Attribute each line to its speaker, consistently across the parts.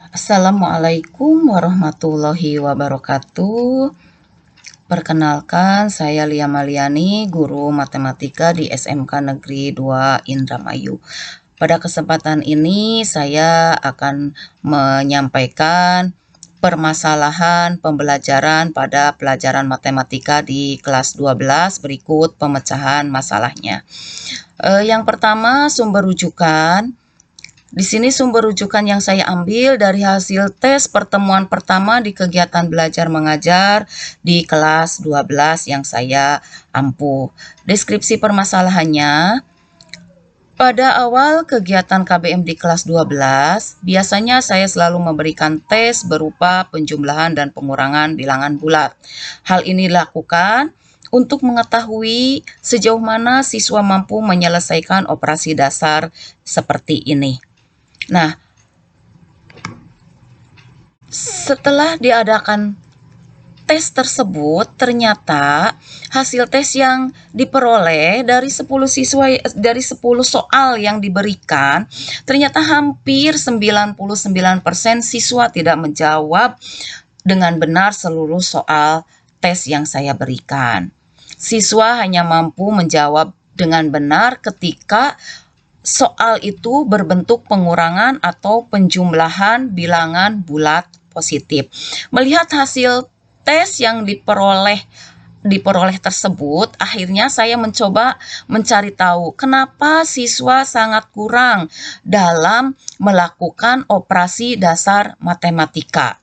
Speaker 1: Assalamualaikum warahmatullahi wabarakatuh. Perkenalkan, saya Lia Maliani, guru matematika di SMK Negeri 2 Indramayu. Pada kesempatan ini, saya akan menyampaikan permasalahan pembelajaran pada pelajaran matematika di kelas 12 berikut pemecahan masalahnya. Yang pertama, sumber rujukan. Di sini sumber rujukan yang saya ambil dari hasil tes pertemuan pertama di kegiatan belajar mengajar di kelas 12 yang saya ampuh. Deskripsi permasalahannya, pada awal kegiatan KBM di kelas 12, biasanya saya selalu memberikan tes berupa penjumlahan dan pengurangan bilangan bulat. Hal ini dilakukan untuk mengetahui sejauh mana siswa mampu menyelesaikan operasi dasar seperti ini. Nah, setelah diadakan tes tersebut, ternyata hasil tes yang diperoleh dari 10 siswa, dari 10 soal yang diberikan, ternyata hampir 99% siswa tidak menjawab dengan benar seluruh soal tes yang saya berikan. Siswa hanya mampu menjawab dengan benar ketika soal itu berbentuk pengurangan atau penjumlahan bilangan bulat positif. Melihat hasil tes yang diperoleh tersebut, akhirnya saya mencoba mencari tahu kenapa siswa sangat kurang dalam melakukan operasi dasar matematika.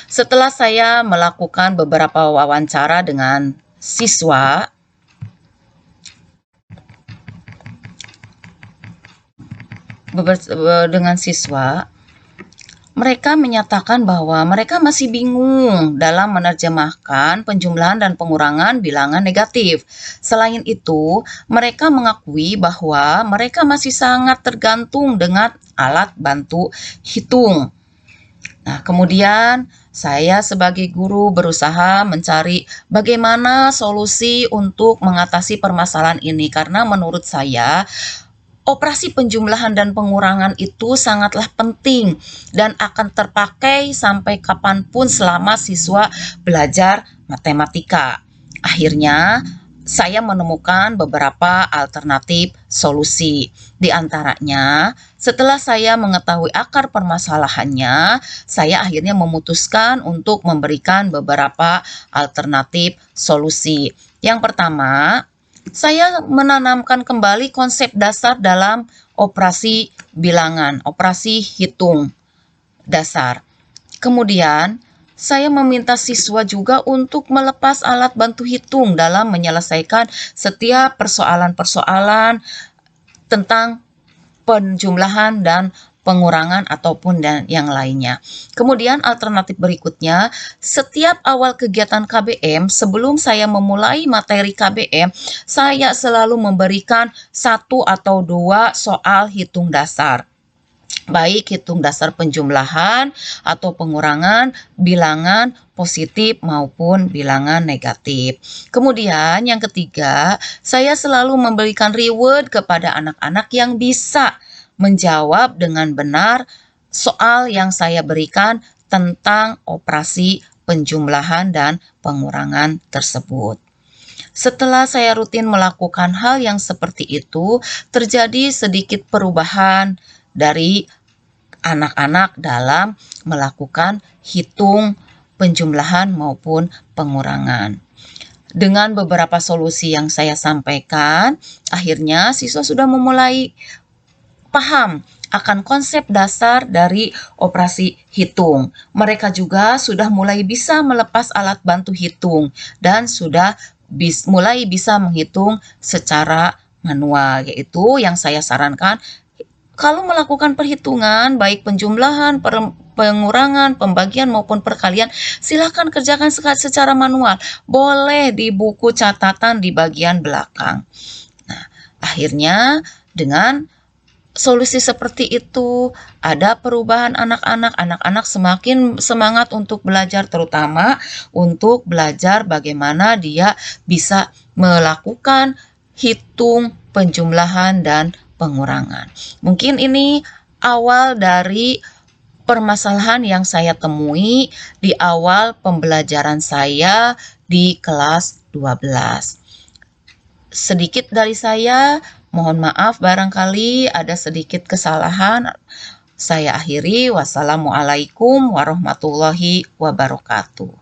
Speaker 1: Setelah saya melakukan beberapa wawancara dengan siswa, mereka menyatakan bahwa mereka masih bingung dalam menerjemahkan penjumlahan dan pengurangan bilangan negatif. Selain itu, mereka mengakui bahwa mereka masih sangat tergantung dengan alat bantu hitung. Nah, kemudian saya sebagai guru berusaha mencari bagaimana solusi untuk mengatasi permasalahan ini, karena menurut saya operasi penjumlahan dan pengurangan itu sangatlah penting dan akan terpakai sampai kapanpun selama siswa belajar matematika. Akhirnya, saya menemukan beberapa alternatif solusi. Di antaranya, setelah saya mengetahui akar permasalahannya, saya akhirnya memutuskan untuk memberikan beberapa alternatif solusi. Yang pertama, saya menanamkan kembali konsep dasar dalam operasi bilangan, operasi hitung dasar. Kemudian, saya meminta siswa juga untuk melepas alat bantu hitung dalam menyelesaikan setiap persoalan-persoalan tentang penjumlahan dan pengurangan ataupun yang lainnya. Kemudian alternatif berikutnya, setiap awal kegiatan KBM, sebelum saya memulai materi KBM, saya selalu memberikan 1 atau 2 soal hitung dasar. Baik hitung dasar penjumlahan atau pengurangan bilangan positif maupun bilangan negatif. Kemudian yang ketiga, saya selalu memberikan reward kepada anak-anak yang bisa menjawab dengan benar soal yang saya berikan tentang operasi penjumlahan dan pengurangan tersebut. Setelah saya rutin melakukan hal yang seperti itu, terjadi sedikit perubahan dari anak-anak dalam melakukan hitung penjumlahan maupun pengurangan. Dengan beberapa solusi yang saya sampaikan, akhirnya siswa sudah memulai paham akan konsep dasar dari operasi hitung. Mereka juga sudah mulai bisa melepas alat bantu hitung dan sudah mulai bisa menghitung secara manual, yaitu yang saya sarankan kalau melakukan perhitungan baik penjumlahan, pengurangan, pembagian maupun perkalian, silakan kerjakan secara manual. Boleh di buku catatan di bagian belakang. Nah, akhirnya dengan solusi seperti itu, ada perubahan anak-anak semakin semangat untuk belajar, terutama untuk belajar bagaimana dia bisa melakukan hitung, penjumlahan, dan pengurangan. Mungkin ini awal dari permasalahan yang saya temui di awal pembelajaran saya di kelas 12. Sedikit dari saya, mohon maaf barangkali ada sedikit kesalahan. Saya akhiri, wassalamualaikum warahmatullahi wabarakatuh.